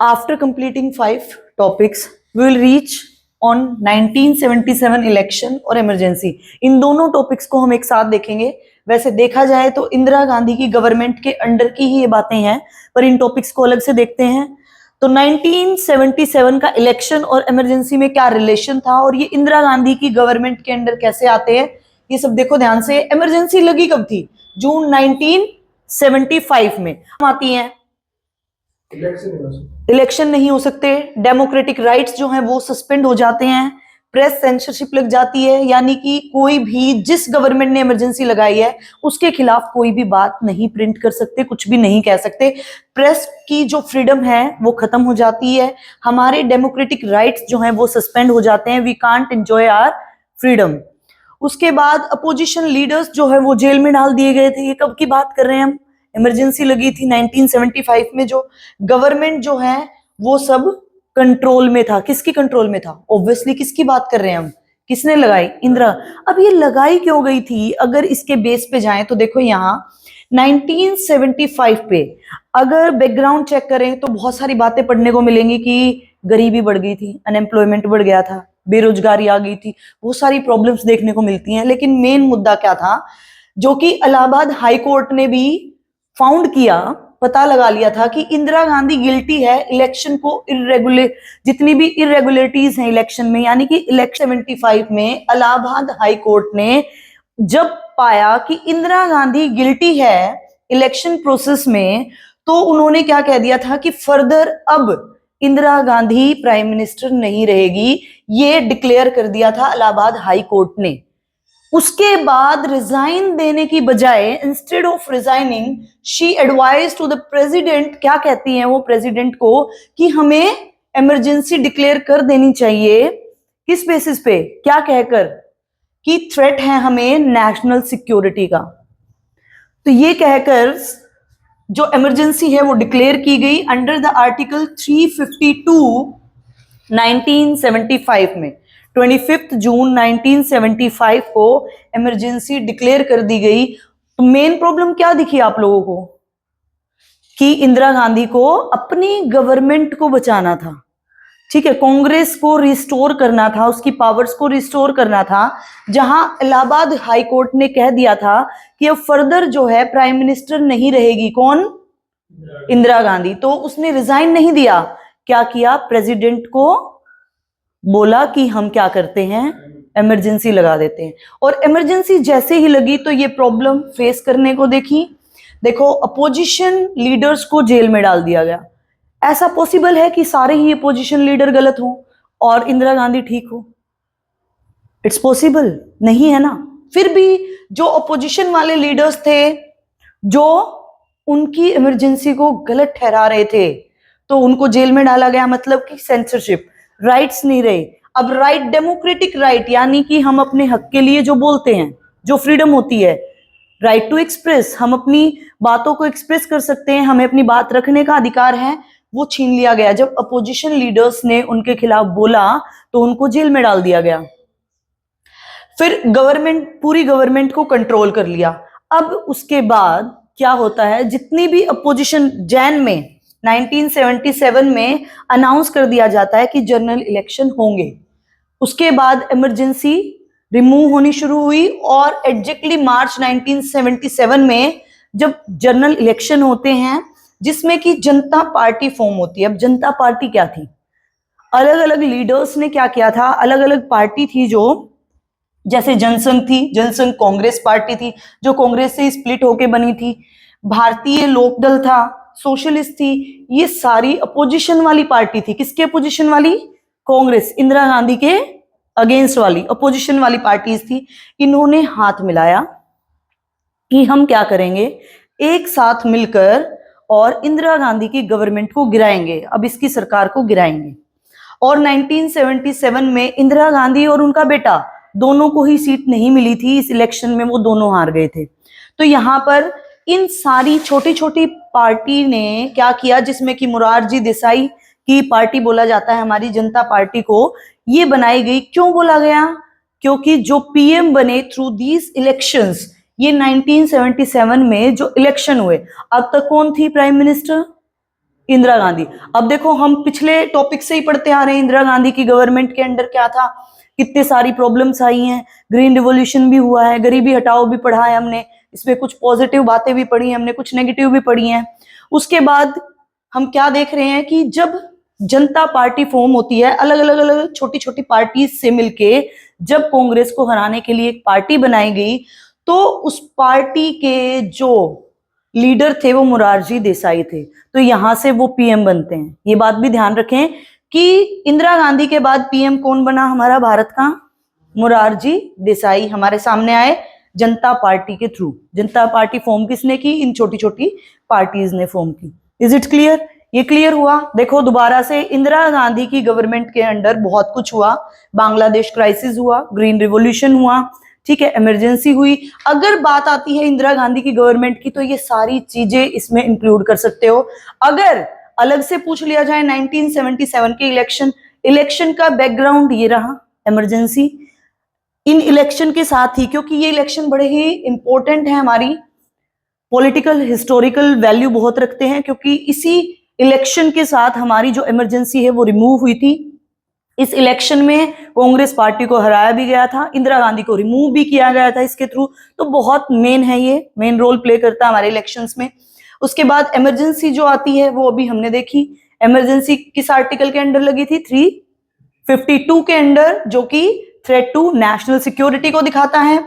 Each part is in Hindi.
After completing 5 topics, we will reach on 1977 election और इमरजेंसी। इन दोनों टॉपिक्स को हम एक साथ देखेंगे। वैसे देखा जाए तो इंदिरा गांधी की गवर्नमेंट के अंडर की ही ये बातें हैं, पर इन टॉपिक्स को अलग से देखते हैं। तो 1977 का इलेक्शन और इमरजेंसी में क्या रिलेशन था और ये इंदिरा गांधी की गवर्नमेंट के अंडर कैसे आते हैं, ये सब देखो ध्यान से। इमरजेंसी लगी कब थी? जून 1975 में आती है। इलेक्शन नहीं हो सकते, डेमोक्रेटिक राइट्स जो हैं वो सस्पेंड हो जाते हैं, प्रेस सेंसरशिप लग जाती है, यानी कि कोई भी जिस गवर्नमेंट ने इमरजेंसी लगाई है उसके खिलाफ कोई भी बात नहीं प्रिंट कर सकते, कुछ भी नहीं कह सकते। प्रेस की जो फ्रीडम है वो खत्म हो जाती है, हमारे डेमोक्रेटिक राइट्स जो हैं वो सस्पेंड हो जाते हैं, we can't enjoy our freedom. उसके बाद अपोजिशन लीडर्स जो है वो जेल में डाल दिए गए थे। ये कब की बात कर रहे हैं हम? इमरजेंसी लगी थी 1975 में। जो गवर्नमेंट जो है वो सब कंट्रोल में था। किसकी कंट्रोल में था? ऑब्वियसली किसकी बात कर रहे हैं हम? किसने लगाई? इंदिरा। अब ये लगाई क्यों गई थी? अगर इसके बेस पे जाएं तो देखो यहाँ 1975 पे अगर बैकग्राउंड चेक करें तो बहुत सारी बातें पढ़ने को मिलेंगी कि गरीबी बढ़ गई थी, अनएम्प्लॉयमेंट बढ़ गया था, बेरोजगारी आ गई थी, बहुत सारी प्रॉब्लम्स देखने को मिलती हैं। लेकिन मेन मुद्दा क्या था, जो कि इलाहाबाद हाई कोर्ट ने भी फाउंड किया, पता लगा लिया था कि इंदिरा गांधी गिल्टी है इलेक्शन को इरेगुलर, जितनी भी इरेगुलरिटीज हैं इलेक्शन में, यानी कि इलेक्शन 75 में इलाहाबाद हाई कोर्ट ने जब पाया कि इंदिरा गांधी गिल्टी है इलेक्शन प्रोसेस में, तो उन्होंने क्या कह दिया था कि फर्दर अब इंदिरा गांधी प्राइम मिनिस्टर नहीं रहेगी, ये डिक्लेयर कर दिया था इलाहाबाद हाई कोर्ट ने। उसके बाद रिजाइन देने की बजाय, instead of resigning, she advise to the president, क्या कहती हैं वो प्रेसिडेंट को, कि हमें इमरजेंसी डिक्लेयर कर देनी चाहिए। किस बेसिस पे? क्या कहकर? कि थ्रेट है हमें नेशनल सिक्योरिटी का। तो ये कहकर जो इमरजेंसी है वो डिक्लेयर की गई अंडर द आर्टिकल 352 1975 में। 25 जून 1975 को इमरजेंसी डिक्लेयर कर दी गई। तो मेन प्रॉब्लम क्या दिखी आप लोगों को? कि इंदिरा गांधी को अपनी गवर्नमेंट को बचाना था, ठीक है, कांग्रेस को रिस्टोर करना था, उसकी पावर्स को रिस्टोर करना था। जहां इलाहाबाद हाई कोर्ट ने कह दिया था कि अब फर्दर जो है प्राइम मिनिस्टर नहीं रहेगी, कौन? इंदिरा गांधी। तो उसने रिजाइन नहीं दिया, क्या किया? प्रेसिडेंट को बोला कि हम क्या करते हैं, इमरजेंसी लगा देते हैं। और इमरजेंसी जैसे ही लगी तो ये प्रॉब्लम फेस करने को देखी। देखो, अपोजिशन लीडर्स को जेल में डाल दिया गया। ऐसा पॉसिबल है कि सारे ही अपोजिशन लीडर गलत हो और इंदिरा गांधी ठीक हो? इट्स पॉसिबल नहीं है ना। फिर भी जो अपोजिशन वाले लीडर्स थे जो उनकी इमरजेंसी को गलत ठहरा रहे थे, तो उनको जेल में डाला गया। मतलब कि सेंसरशिप, राइट्स नहीं रहे। अब राइट, डेमोक्रेटिक राइट, यानी कि हम अपने हक के लिए जो बोलते हैं, जो फ्रीडम होती है, राइट टू एक्सप्रेस, हम अपनी बातों को एक्सप्रेस कर सकते हैं, हमें अपनी बात रखने का अधिकार है, वो छीन लिया गया। जब अपोजिशन लीडर्स ने उनके खिलाफ बोला तो उनको जेल में डाल दिया गया। फिर गवर्नमेंट, पूरी गवर्नमेंट को कंट्रोल कर लिया। अब उसके बाद क्या होता है, जितनी भी अपोजिशन, जैन में 1977 में अनाउंस कर दिया जाता है कि जनरल इलेक्शन होंगे। उसके बाद इमरजेंसी रिमूव होनी शुरू हुई और एग्जैक्टली मार्च 1977 में जब जनरल इलेक्शन होते हैं, जिसमें कि जनता पार्टी फॉर्म होती है। अब जनता पार्टी क्या थी? अलग अलग लीडर्स ने क्या किया था, अलग अलग पार्टी थी, जो जैसे जनसंघ थी, जनसंघ कांग्रेस पार्टी थी जो कांग्रेस से स्प्लिट होके बनी थी, भारतीय लोकदल था, सोशलिस्ट थी, ये सारी अपोजिशन वाली पार्टी थी। किसके अपोजिशन वाली? कांग्रेस, इंदिरा गांधी के अगेंस्ट वाली अपोजिशन वाली पार्टीज थी। इन्होंने हाथ मिलाया कि हम क्या करेंगे, एक साथ मिलकर और इंदिरा गांधी की गवर्नमेंट को गिराएंगे, अब इसकी सरकार को गिराएंगे। और 1977 में इंदिरा गांधी और उनका बेटा दोनों को ही सीट नहीं मिली थी इस इलेक्शन में, वो दोनों हार गए थे। तो यहाँ पर इन सारी छोटी छोटी पार्टी ने क्या किया, जिसमें कि मोरारजी देसाई की पार्टी बोला जाता है हमारी जनता पार्टी को, ये बनाई गई। क्यों बोला गया? क्योंकि जो पीएम बने थ्रू दीज इलेक्शंस, ये 1977 में जो इलेक्शन हुए, अब तक कौन थी प्राइम मिनिस्टर? इंदिरा गांधी। अब देखो हम पिछले टॉपिक से ही पढ़ते आ रहे हैं, इंदिरा गांधी की गवर्नमेंट के अंडर क्या था, कितने सारी प्रॉब्लम्स आई हैं, ग्रीन रिवॉल्यूशन भी हुआ है, गरीबी हटाओ भी पढ़ा है हमने, इसमें कुछ पॉजिटिव बातें भी पढ़ी हैं हमने, कुछ नेगेटिव भी पढ़ी हैं। उसके बाद हम क्या देख रहे हैं कि जब जनता पार्टी फॉर्म होती है, अलग अलग अलग छोटी छोटी पार्टीज से मिलके जब कांग्रेस को हराने के लिए एक पार्टी बनाई गई, तो उस पार्टी के जो लीडर थे वो मोरारजी देसाई थे, तो यहां से वो पीएम बनते हैं। ये बात भी ध्यान रखें कि इंदिरा गांधी के बाद पीएम कौन बना हमारा भारत का, मोरारजी देसाई हमारे सामने आए जनता पार्टी के थ्रू। जनता पार्टी फॉर्म किसने की, इन छोटी छोटी पार्टीज ने फॉर्म की। इज इट क्लियर, ये क्लियर हुआ। देखो दोबारा से इंदिरा गांधी की गवर्नमेंट के अंडर बहुत कुछ हुआ, बांग्लादेश क्राइसिस हुआ, ग्रीन रिवॉल्यूशन हुआ, ठीक है, इमरजेंसी हुई। अगर बात आती है इंदिरा गांधी की गवर्नमेंट की तो ये सारी चीजें इसमें इंक्लूड कर सकते हो। अगर अलग से पूछ लिया जाए 1977 के इलेक्शन का बैकग्राउंड ये रहा, इमरजेंसी। इन इलेक्शन के साथ ही, क्योंकि ये इलेक्शन बड़े ही इंपॉर्टेंट है, हमारी पॉलिटिकल हिस्टोरिकल वैल्यू बहुत रखते हैं, क्योंकि इसी इलेक्शन के साथ हमारी जो इमरजेंसी है वो रिमूव हुई थी। इस इलेक्शन में कांग्रेस पार्टी को हराया भी गया था, इंदिरा गांधी को रिमूव भी किया गया था इसके थ्रू, तो बहुत मेन है, ये मेन रोल प्ले करता है हमारे इलेक्शंस में। उसके बाद इमरजेंसी जो आती है वो अभी हमने देखी, इमरजेंसी किस आर्टिकल के अंडर लगी थी, 352 के अंडर, जो कि थ्रेट टू नेशनल सिक्योरिटी को दिखाता है।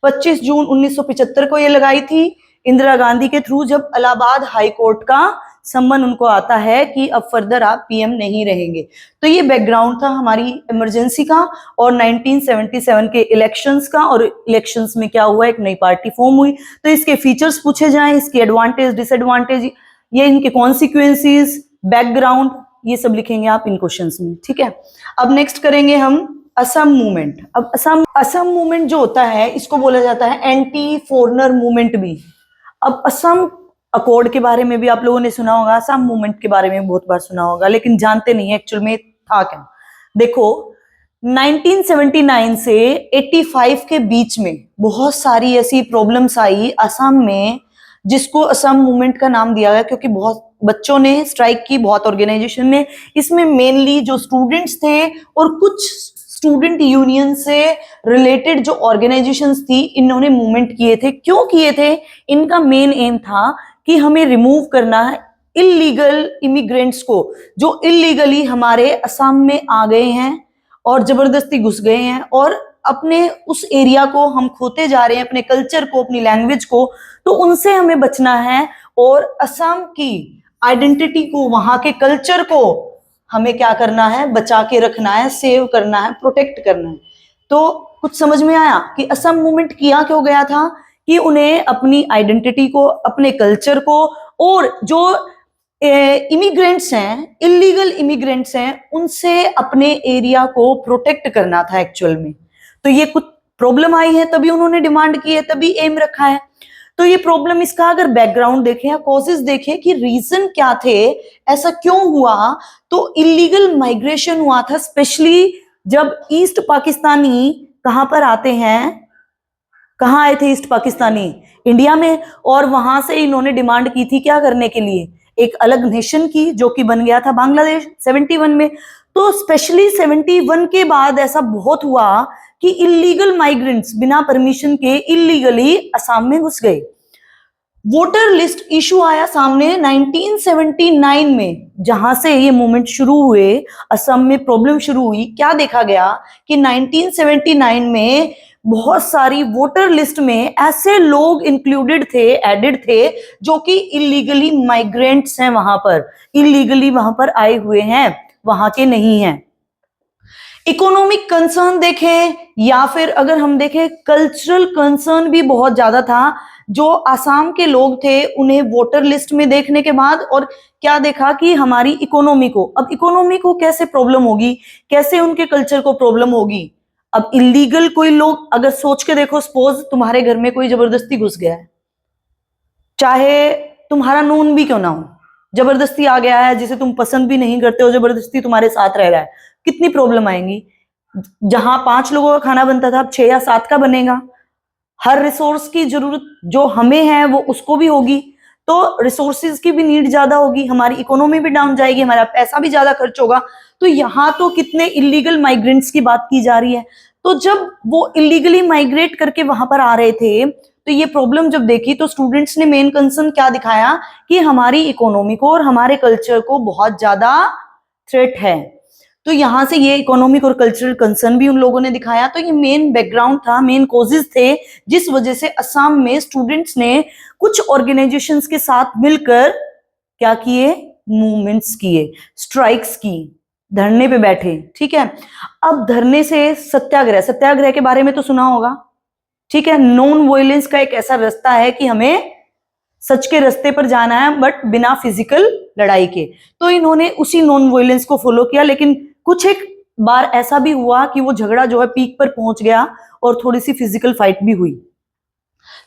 25 जून 1975 को ये लगाई थी इंदिरा गांधी के थ्रू, जब इलाहाबाद हाई कोर्ट का सम्मन उनको आता है कि अब फर्दर आप पीएम नहीं रहेंगे। तो ये बैकग्राउंड था हमारी इमरजेंसी का और 1977 के इलेक्शंस का। और इलेक्शंस में क्या हुआ, एक नई पार्टी फॉर्म हुई। तो इसके फीचर्स पूछे जाएं, इसके एडवांटेज डिसएडवांटेज, ये इनके कॉन्सिक्वेंसेस, बैकग्राउंड, ये सब लिखेंगे आप इन क्वेश्चंस में, ठीक है। अब नेक्स्ट करेंगे हम असम मूवमेंट। अब असम मूवमेंट जो होता है इसको बोला जाता है एंटी फॉरेनर मूवमेंट भी। अब असम अकॉर्ड के बारे में भी आप लोगों ने सुना होगा, असम मूवमेंट के बारे में बहुत बार सुना होगा, लेकिन जानते नहीं है एक्चुअल में था क्या। देखो 1979 से 85 के बीच में बहुत सारी ऐसी प्रॉब्लम्स आई असम में, जिसको असम मूवमेंट का नाम दिया गया, क्योंकि बहुत बच्चों ने स्ट्राइक की, बहुत ऑर्गेनाइजेशन ने। इसमें मेनली जो स्टूडेंट्स थे और कुछ स्टूडेंट यूनियन से रिलेटेड जो ऑर्गेनाइजेशंस थी, इन्होंने मूवमेंट किए थे। क्यों किए थे, इनका मेन एम था कि हमें रिमूव करना है इलीगल इमिग्रेंट्स को, जो इलीगली हमारे असम में आ गए हैं और जबरदस्ती घुस गए हैं, और अपने उस एरिया को हम खोते जा रहे हैं, अपने कल्चर को, अपनी लैंग्वेज को, तो उनसे हमें बचना है। और असम की आइडेंटिटी को, वहां के कल्चर को हमें क्या करना है, बचा के रखना है, सेव करना है, प्रोटेक्ट करना है। तो कुछ समझ में आया कि असम मूवमेंट किया क्यों गया था, कि उन्हें अपनी आइडेंटिटी को, अपने कल्चर को, और जो इमिग्रेंट्स हैं, इलीगल इमिग्रेंट्स हैं, उनसे अपने एरिया को प्रोटेक्ट करना था एक्चुअल में। तो ये कुछ प्रॉब्लम आई है, तभी उन्होंने डिमांड की है, तभी एम रखा है। तो ये प्रॉब्लम, इसका अगर बैकग्राउंड देखें या कॉजेस देखें कि रीजन क्या थे, ऐसा क्यों हुआ, तो इलीगल माइग्रेशन हुआ था, स्पेशली जब ईस्ट पाकिस्तानी कहां पर आते हैं, कहां आए थे ईस्ट पाकिस्तानी, इंडिया में, और वहां से इन्होंने डिमांड की थी क्या करने के लिए, एक अलग नेशन की, जो कि बन गया था बांग्लादेश 71 में। तो स्पेशली 71 के बाद ऐसा बहुत हुआ कि इलीगल माइग्रेंट्स बिना परमिशन के इलीगली असम में घुस गए। वोटर लिस्ट इशू आया सामने 1979 में, जहां से ये मूवमेंट शुरू हुए, असम में प्रॉब्लम शुरू हुई। क्या देखा गया कि 1979 में बहुत सारी वोटर लिस्ट में ऐसे लोग इंक्लूडेड थे, एडेड थे, जो कि इलीगली माइग्रेंट्स हैं, वहां पर इलीगली वहां पर आए हुए हैं, वहां के नहीं हैं। इकोनॉमिक कंसर्न देखें या फिर अगर हम देखें कल्चरल कंसर्न भी बहुत ज्यादा था। जो आसाम के लोग थे उन्हें वोटर लिस्ट में देखने के बाद और क्या देखा कि हमारी इकोनॉमी को, अब इकोनॉमी को कैसे प्रॉब्लम होगी, कैसे उनके कल्चर को प्रॉब्लम होगी। अब इलीगल कोई लोग, अगर सोच के देखो, सपोज तुम्हारे घर में कोई जबरदस्ती घुस गया है, चाहे तुम्हारा नून भी क्यों ना हो, जबरदस्ती आ गया है, जिसे तुम पसंद भी नहीं करते हो, जबरदस्ती तुम्हारे साथ रह रहा है, कितनी प्रॉब्लम आएंगी। जहां 5 लोगों का खाना बनता था, अब 6 या 7 का बनेगा। हर रिसोर्स की जरूरत जो हमें है वो उसको भी होगी। तो रिसोर्सेज की भी नीड ज्यादा होगी, हमारी इकोनॉमी भी डाउन जाएगी, हमारा पैसा भी ज्यादा खर्च होगा। तो यहाँ तो कितने इलीगल माइग्रेंट्स की बात की जा रही है। तो जब वो इलीगली माइग्रेट करके वहां पर आ रहे थे, तो ये प्रॉब्लम जब देखी तो स्टूडेंट्स ने मेन कंसर्न क्या दिखाया कि हमारी इकोनॉमी को और हमारे कल्चर को बहुत ज्यादा थ्रेट है। तो यहां से ये इकोनॉमिक और कल्चरल कंसर्न भी उन लोगों ने दिखाया। तो ये मेन बैकग्राउंड था, मेन कॉजेज थे जिस वजह से असम में स्टूडेंट्स ने कुछ ऑर्गेनाइजेशंस के साथ मिलकर क्या किए, मूवमेंट्स किए, स्ट्राइक्स की, धरने पे बैठे। ठीक है, अब धरने से सत्याग्रह, सत्याग्रह के बारे में तो सुना होगा। ठीक है, नॉन वायलेंस का एक ऐसा रास्ता है कि हमें सच के रास्ते पर जाना है बट बिना फिजिकल लड़ाई के। तो इन्होंने उसी नॉन वायलेंस को फॉलो किया, लेकिन कुछ एक बार ऐसा भी हुआ कि वो झगड़ा जो है पीक पर पहुंच गया और थोड़ी सी फिजिकल फाइट भी हुई।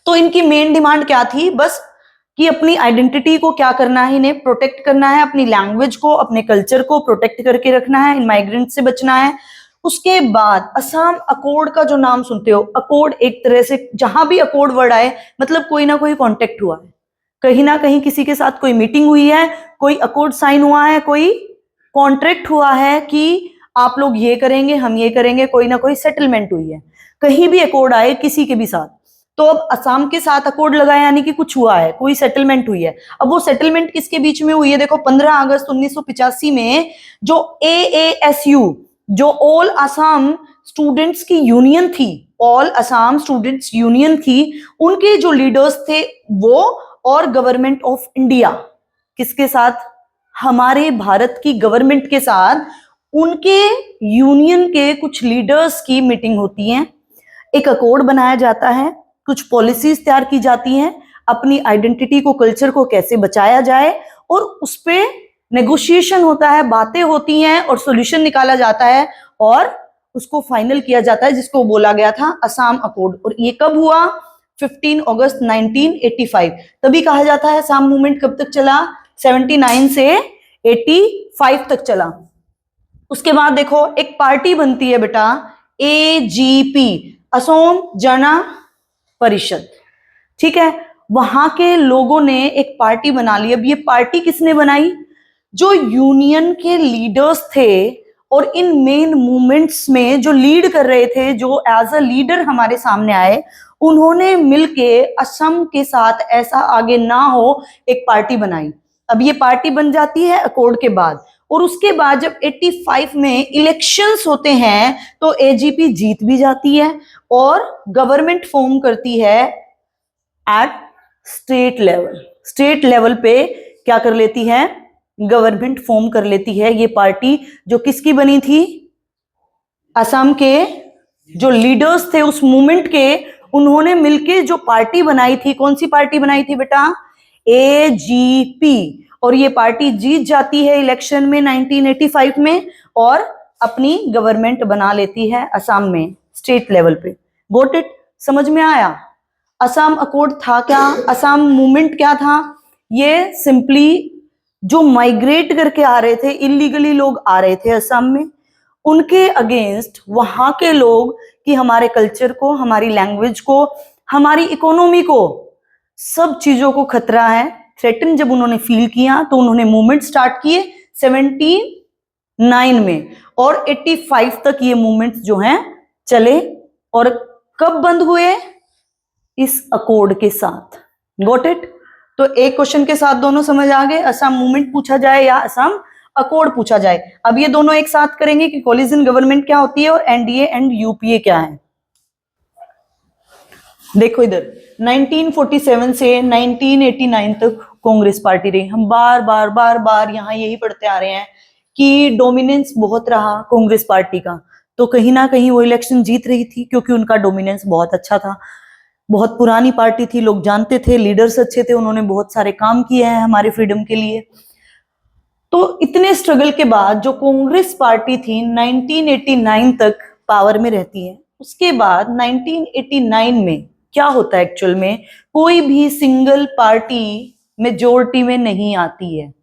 तो इनकी मेन डिमांड क्या थी, बस कि अपनी आइडेंटिटी को क्या करना है, इन्हें प्रोटेक्ट करना है, अपनी लैंग्वेज को, अपने कल्चर को प्रोटेक्ट करके रखना है, इन माइग्रेंट से बचना है। उसके बाद असम अकॉर्ड का जो नाम सुनते हो, अकॉर्ड एक तरह से जहां भी अकॉर्ड वर्ड आए मतलब कोई ना कोई कॉन्टेक्ट हुआ है, कहीं ना कहीं किसी के साथ कोई मीटिंग हुई है, कोई अकॉर्ड साइन हुआ है, कोई कॉन्ट्रैक्ट हुआ है कि आप लोग ये करेंगे हम ये करेंगे, कोई ना कोई सेटलमेंट हुई है। कहीं भी अकॉर्ड आए किसी के भी साथ, तो अब असम के साथ अकॉर्ड लगाया यानी कि कुछ हुआ है, कोई सेटलमेंट हुई है। अब वो सेटलमेंट किसके बीच में हुई है, देखो 15 अगस्त 1985 में जो AASU, जो ऑल असम स्टूडेंट्स की यूनियन थी, ऑल असम स्टूडेंट्स यूनियन थी, उनके जो लीडर्स थे वो और गवर्नमेंट ऑफ इंडिया, किसके साथ, हमारे भारत की गवर्नमेंट के साथ उनके यूनियन के कुछ लीडर्स की मीटिंग होती है, एक अकॉर्ड बनाया जाता है, कुछ पॉलिसीज तैयार की जाती हैं, अपनी आइडेंटिटी को, कल्चर को कैसे बचाया जाए, और उस पे नेगोशिएशन होता है, बातें होती हैं और सॉल्यूशन निकाला जाता है और उसको फाइनल किया जाता है, जिसको बोला गया था असम अकॉर्ड। और ये कब हुआ, 15 अगस्त 1985। तभी कहा जाता है असम मूवमेंट कब तक चला, 79 से 85 तक चला। उसके बाद देखो एक पार्टी बनती है बेटा, AGP, असम जन परिषद। ठीक है, वहां के लोगों ने एक पार्टी बना ली। अब ये पार्टी किसने बनाई, जो यूनियन के लीडर्स थे और इन मेन मूवमेंट्स में जो लीड कर रहे थे, जो एज अ लीडर हमारे सामने आए, उन्होंने मिलके असम के साथ ऐसा आगे ना हो एक पार्टी बनाई। अब ये पार्टी बन जाती है अकॉर्ड के बाद, और उसके बाद जब 85 में इलेक्शंस होते हैं तो AGP जीत भी जाती है और गवर्नमेंट फॉर्म करती है at state level. State level पे क्या कर लेती है, गवर्नमेंट फॉर्म कर लेती है। ये पार्टी जो किसकी बनी थी, असम के जो लीडर्स थे उस मूवमेंट के, उन्होंने मिलके जो पार्टी बनाई थी, कौन सी पार्टी बनाई थी बेटा, AGP। और ये पार्टी जीत जाती है इलेक्शन में 1985 में और अपनी गवर्नमेंट बना लेती है असम में स्टेट लेवल पे। गोट इट, समझ में आया। असम अकॉर्ड था क्या, असम मूवमेंट क्या था, ये सिंपली जो माइग्रेट करके आ रहे थे, इलीगली लोग आ रहे थे असम में, उनके अगेंस्ट वहां के लोग कि हमारे कल्चर को, हमारी लैंग्वेज को, हमारी इकोनॉमी को, सब चीजों को खतरा है, थ्रेटन जब उन्होंने फील किया तो उन्होंने मूवमेंट स्टार्ट किए 79 में और 85 तक ये मूवमेंट जो हैं चले। और कब बंद हुए, इस अकॉर्ड के साथ। Got it. तो एक क्वेश्चन के साथ दोनों समझ आ गए, असम मूवमेंट पूछा जाए या असम अकॉर्ड पूछा जाए। अब ये दोनों एक साथ करेंगे कि कोलिजन गवर्नमेंट क्या होती है और NDA एंड UPA क्या है। देखो इधर 1947 से 1989 तक कांग्रेस पार्टी रही। हम बार बार यहाँ यही पढ़ते आ रहे हैं कि डोमिनेंस बहुत रहा कांग्रेस पार्टी का। तो कहीं ना कहीं वो इलेक्शन जीत रही थी क्योंकि उनका डोमिनेंस बहुत अच्छा था, बहुत पुरानी पार्टी थी, लोग जानते थे, लीडर्स अच्छे थे, उन्होंने बहुत सारे काम किए हैं हमारे फ्रीडम के लिए। तो इतने स्ट्रगल के बाद जो कांग्रेस पार्टी थी 1989 तक पावर में रहती है। उसके बाद 1989 में क्या होता है, एक्चुअल में कोई भी सिंगल पार्टी मेजोरिटी में नहीं आती है,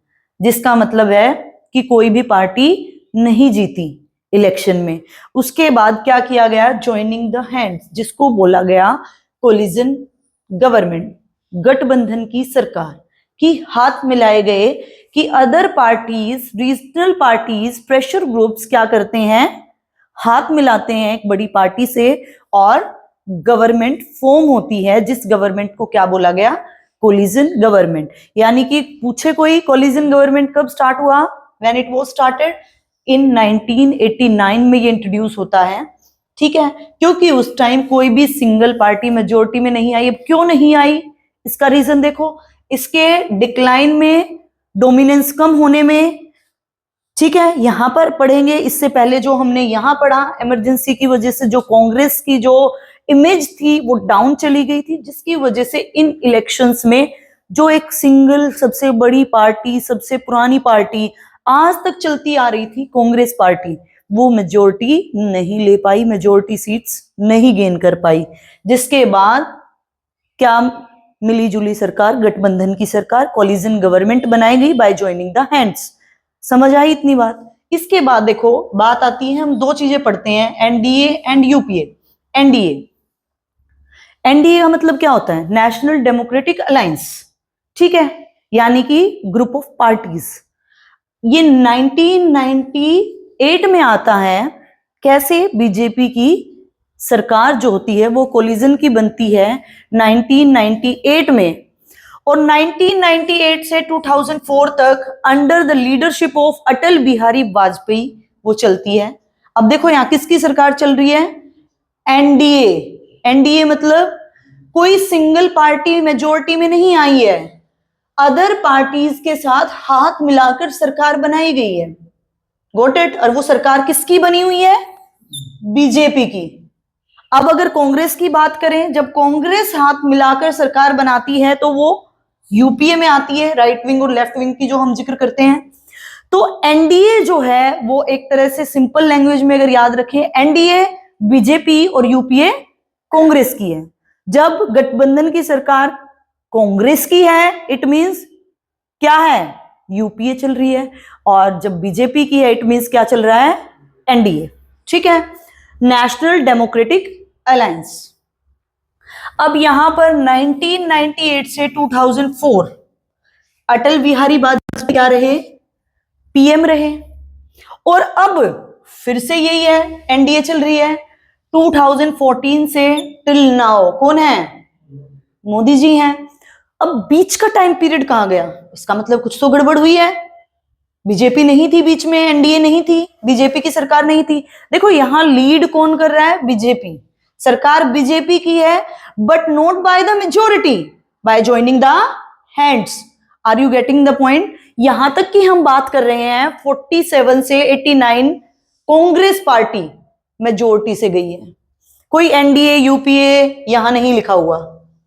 जिसका मतलब है कि कोई भी पार्टी नहीं जीती इलेक्शन में। उसके बाद क्या किया गया, ज्वाइनिंग द हैंड्स, जिसको बोला गया कोलिजन गवर्नमेंट, गठबंधन की सरकार। कि हाथ मिलाए गए कि other parties, regional parties, pressure groups क्या करते हैं, हाथ मिलाते हैं एक बड़ी पार्टी से और गवर्नमेंट फॉर्म होती है, जिस गवर्नमेंट को क्या बोला गया, कोलिजन गवर्नमेंट। यानी कि पूछे कोई कोलिजन गवर्नमेंट कब स्टार्ट हुआ, when it was started in 1989 में ये इंट्रोड्यूस होता है। ठीक है, क्योंकि उस टाइम कोई भी सिंगल पार्टी मेजोरिटी में नहीं आई। अब क्यों नहीं आई, इसका रीजन देखो, इसके डिक्लाइन में, डोमिनेंस कम होने में। ठीक है, यहां पर पढ़ेंगे, इससे पहले जो हमने यहां पढ़ा, इमरजेंसी की वजह से जो कांग्रेस की जो इमेज थी वो डाउन चली गई थी, जिसकी वजह से इन इलेक्शंस में जो एक सिंगल सबसे बड़ी पार्टी, सबसे पुरानी पार्टी आज तक चलती आ रही थी, कांग्रेस पार्टी, वो मेजोरिटी नहीं ले पाई, मेजोरिटी सीट्स नहीं गेन कर पाई। जिसके बाद क्या, मिली जुली सरकार, गठबंधन की सरकार, कोलिजन गवर्नमेंट बनाई गई बाय जॉइनिंग द हैंड्स। समझ आई इतनी बात। इसके बाद देखो बात आती है, हम दो चीजें पढ़ते हैं, NDA and UPA. NDA, NDA का मतलब क्या होता है, नेशनल डेमोक्रेटिक अलायंस। ठीक है, यानी कि ग्रुप ऑफ पार्टीज। ये 1998 में आता है। कैसे, बीजेपी की सरकार जो होती है वो कोलिजन की बनती है 1998 में, और 1998 से 2004 तक under the leadership of Atal Bihari Vajpayee वो चलती है। अब देखो यहां किसकी सरकार चल रही है, एनडीए। एनडीए मतलब कोई सिंगल पार्टी मेजोरिटी में नहीं आई है, अदर पार्टीज के साथ हाथ मिलाकर सरकार बनाई गई है। Got it. और वो सरकार किसकी बनी हुई है, बीजेपी की। अब अगर कांग्रेस की बात करें, जब कांग्रेस हाथ मिलाकर सरकार बनाती है तो वो यूपीए में आती है, राइट विंग और लेफ्ट विंग की जो हम जिक्र करते हैं। तो एनडीए जो है वो एक तरह से सिंपल लैंग्वेज में अगर याद रखें, एनडीए बीजेपी और यूपीए कांग्रेस की है। जब गठबंधन की सरकार कांग्रेस की है, इट मींस क्या है, यूपीए चल रही है, और जब बीजेपी की है इट मींस क्या चल रहा है, एनडीए। ठीक है, नेशनल डेमोक्रेटिक अलायंस। अब यहां पर 1998 से 2004 अटल बिहारी वाजपेयी क्या रहे, पीएम रहे, और अब फिर से यही है, एनडीए चल रही है 2014 से टिल नाउ। कौन है, मोदी जी हैं। अब बीच का टाइम पीरियड कहां गया, इसका मतलब कुछ तो गड़बड़ हुई है। बीजेपी नहीं थी बीच में, एनडीए नहीं थी, बीजेपी की सरकार नहीं थी। देखो यहां लीड कौन कर रहा है, बीजेपी। सरकार बीजेपी की है, but not by the majority, by joining the hands. Are you getting the point. यहां तक कि हम बात कर रहे हैं 47 से 89 कांग्रेस पार्टी मेजोरिटी से गई है। कोई एनडीए यूपीए यहां नहीं लिखा हुआ,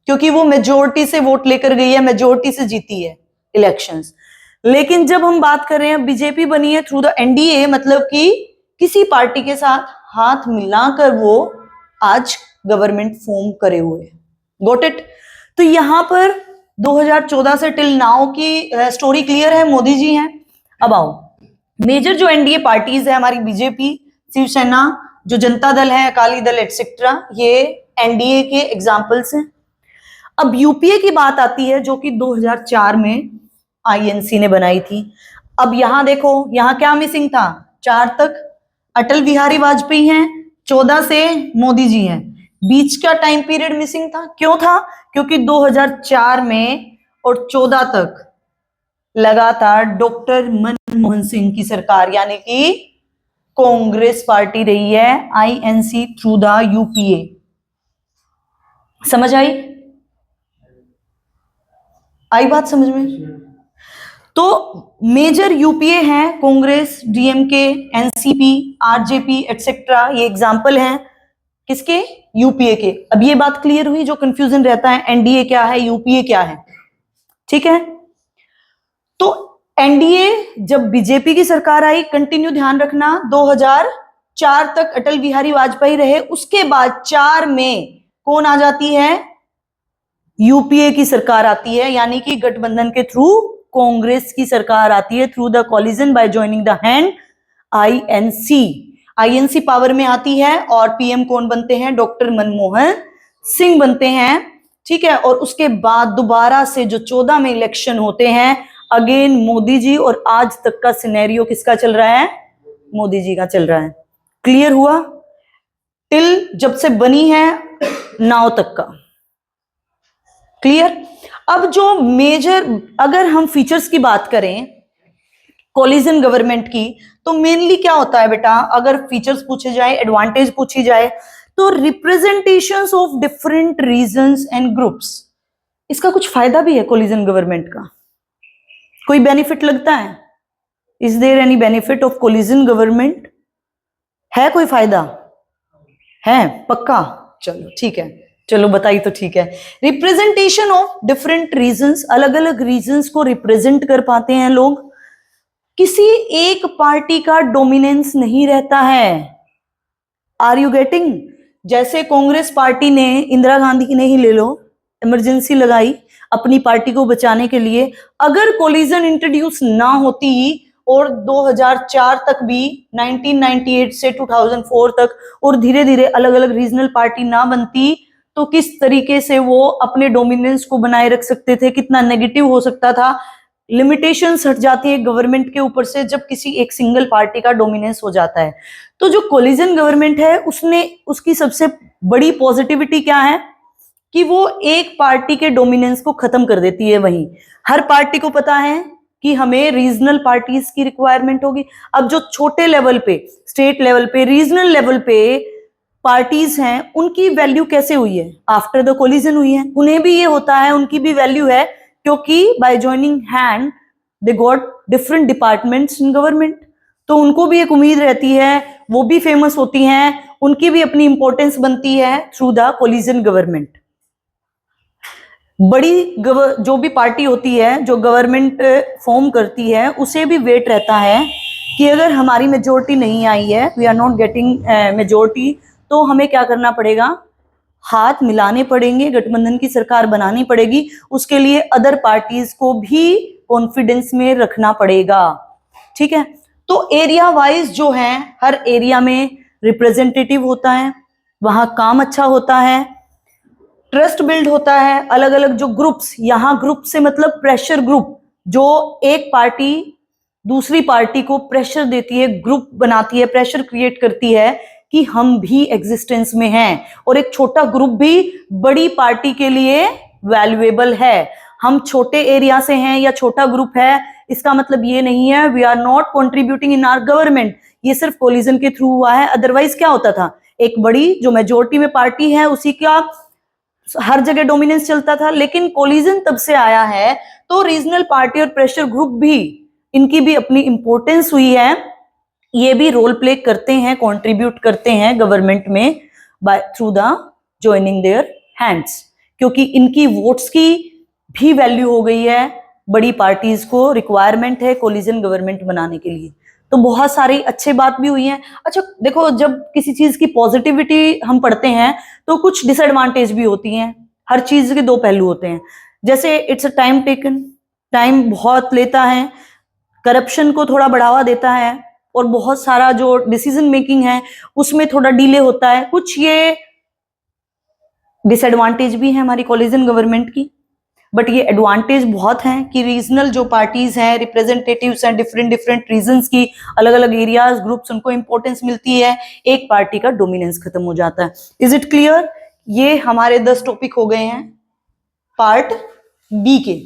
क्योंकि वो मेजोरिटी से वोट लेकर गई है, मेजोरिटी से जीती है इलेक्शंस। लेकिन जब हम बात कर रहे हैं बीजेपी बनी है थ्रू द एनडीए, मतलब कि किसी पार्टी के साथ हाथ मिलाकर वो आज गवर्नमेंट फॉर्म करे हुए। Got it. तो यहां पर 2014 से टिल नाउ की स्टोरी क्लियर है, मोदी जी हैं। अब आओ, मेजर जो एनडीए पार्टीज है हमारी, बीजेपी, शिवसेना, जो जनता दल है, अकाली दल एटसेट्रा, ये एनडीए के एग्जाम्पल्स हैं। अब यूपीए की बात आती है जो कि 2004 में आईएनसी ने बनाई थी। अब यहां देखो, यहां क्या मिसिंग था, 4 तक अटल बिहारी वाजपेयी हैं, 14 से मोदी जी हैं, बीच का टाइम पीरियड मिसिंग था। क्यों था, क्योंकि 2004 में और 14 तक लगातार डॉक्टर मनमोहन सिंह की सरकार, यानी कि कांग्रेस पार्टी रही है, आईएनसी थ्रू द यूपीए। समझ आई, आई बात समझ में। तो मेजर यूपीए हैं Congress, DMK, NCP, RJP etcetera, ये एग्जाम्पल हैं किसके, यूपीए के। अब ये बात क्लियर हुई, जो कंफ्यूजन रहता है एनडीए क्या है, यूपीए क्या है। ठीक है, तो एनडीए जब बीजेपी की सरकार आई, कंटिन्यू ध्यान रखना, 2004 तक अटल बिहारी वाजपेयी रहे, उसके बाद 4 में कौन आ जाती है, यूपीए की सरकार आती है, यानी कि गठबंधन के थ्रू कांग्रेस की सरकार आती है, through the collision bye joining the hand, INC. INC power में आती है और पीएम कौन बनते हैं, डॉक्टर मनमोहन सिंह बनते हैं। ठीक है, और उसके बाद दोबारा से जो 14 में इलेक्शन होते हैं, अगेन मोदी जी, और आज तक का सिनेरियो किसका चल रहा है? मोदी जी का चल रहा है। क्लियर हुआ? टिल जब से बनी है नाउ तक का। क्लियर? अब जो मेजर, अगर हम फीचर्स की बात करें कोलिजन गवर्नमेंट की, तो मेनली क्या होता है बेटा, अगर फीचर्स पूछे जाए, एडवांटेज पूछी जाए, तो representations of different regions and groups. इसका कुछ फायदा भी है कोलिजन गवर्नमेंट का? कोई बेनिफिट लगता है? Is there any benefit of coalition government? है कोई फायदा? है पक्का? चलो ठीक है, चलो बताइए तो ठीक है। रिप्रेजेंटेशन ऑफ डिफरेंट रीजन्स, अलग अलग रीजन्स को रिप्रेजेंट कर पाते हैं लोग। किसी एक पार्टी का डोमिनेंस नहीं रहता है। Are you getting? जैसे कांग्रेस पार्टी ने, इंदिरा गांधी की नहीं ले लो, इमरजेंसी लगाई अपनी पार्टी को बचाने के लिए। अगर कोलिजन इंट्रोड्यूस ना होती और 2004 तक भी, 1998 से 2004 तक, और धीरे धीरे अलग अलग रीजनल पार्टी ना बनती, तो किस तरीके से वो अपने डोमिनेंस को बनाए रख सकते थे, कितना नेगेटिव हो सकता था। लिमिटेशंस हट जाती है गवर्नमेंट के ऊपर से जब किसी एक सिंगल पार्टी का डोमिनेंस हो जाता है। तो जो कोलिजन गवर्नमेंट है, उसकी सबसे बड़ी पॉजिटिविटी क्या है कि वो एक पार्टी के डोमिनेंस को खत्म कर देती है। वहीं हर पार्टी को पता है कि हमें रीजनल पार्टीज की रिक्वायरमेंट होगी। अब जो छोटे लेवल पे, स्टेट लेवल पे, रीजनल लेवल पे पार्टीज हैं, उनकी वैल्यू कैसे हुई है? आफ्टर द कोलिजन हुई है। उन्हें भी ये होता है, उनकी भी वैल्यू है, क्योंकि by joining hand they got different departments in government. तो उनको भी एक उम्मीद रहती है, वो भी फेमस होती हैं, उनकी भी अपनी इंपॉर्टेंस बनती है थ्रू द कोलिजन गवर्नमेंट। बड़ी जो भी पार्टी होती है, जो गवर्नमेंट फॉर्म करती है, उसे भी वेट रहता है कि अगर हमारी मेजोरिटी नहीं आई है, we are not getting majority, तो हमें क्या करना पड़ेगा? हाथ मिलाने पड़ेंगे, गठबंधन की सरकार बनानी पड़ेगी। उसके लिए अदर पार्टीज को भी कॉन्फिडेंस में रखना पड़ेगा। ठीक है, तो एरिया वाइज जो है, हर एरिया में रिप्रेजेंटेटिव होता है, वहां काम अच्छा होता है, ट्रस्ट बिल्ड होता है। अलग अलग जो ग्रुप्स, यहां ग्रुप से मतलब प्रेशर ग्रुप, जो एक पार्टी दूसरी पार्टी को प्रेशर देती है, ग्रुप बनाती है, प्रेशर क्रिएट करती है कि हम भी एग्जिस्टेंस में हैं, और एक छोटा ग्रुप भी बड़ी पार्टी के लिए वैल्यूएबल है। हम छोटे एरिया से हैं या छोटा ग्रुप है, इसका मतलब ये नहीं है we are not contributing in our government. ये सिर्फ कोलिजन के थ्रू हुआ है। अदरवाइज क्या होता था? एक बड़ी जो मेजोरिटी में पार्टी है, उसी का हर जगह डोमिनेंस चलता था। लेकिन कोलिजन तब से आया है, तो रीजनल पार्टी और प्रेशर ग्रुप भी, इनकी भी अपनी इंपॉर्टेंस हुई है। ये भी रोल प्ले करते हैं, कंट्रीब्यूट करते हैं गवर्नमेंट में by through the joining their hands, क्योंकि इनकी वोट्स की भी वैल्यू हो गई है। बड़ी पार्टीज को रिक्वायरमेंट है कोलिजन गवर्नमेंट बनाने के लिए। तो बहुत सारी अच्छी बात भी हुई है। अच्छा देखो, जब किसी चीज की पॉजिटिविटी हम पढ़ते हैं तो कुछ डिसएडवांटेज भी होती हैं। हर चीज के दो पहलू होते हैं। जैसे it's a time taken, time बहुत लेता है, करप्शन को थोड़ा बढ़ावा देता है, और बहुत सारा जो डिसीजन मेकिंग है उसमें थोड़ा डिले होता है। कुछ ये डिसएडवांटेज भी है हमारी कोलिजन गवर्नमेंट की, बट ये एडवांटेज बहुत हैं कि रीजनल जो पार्टीज हैं, रिप्रेजेंटेटिव्स हैं, डिफरेंट डिफरेंट रीजन्स की, अलग अलग एरियाज, ग्रुप्स, उनको इंपॉर्टेंस मिलती है, एक पार्टी का डोमिनेंस खत्म हो जाता है। Is it clear? ये हमारे 10 टॉपिक हो गए हैं पार्ट बी के,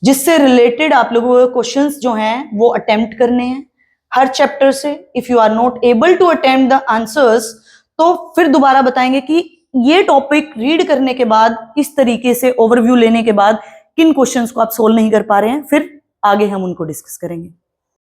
जिससे रिलेटेड आप लोगों को क्वेश्चंस जो हैं वो अटेम्प्ट करने हैं हर चैप्टर से। If you are not able to attempt the answers, तो फिर दोबारा बताएंगे कि ये टॉपिक रीड करने के बाद, इस तरीके से ओवरव्यू लेने के बाद किन क्वेश्चंस को आप सोल्व नहीं कर पा रहे हैं, फिर आगे हम उनको डिस्कस करेंगे।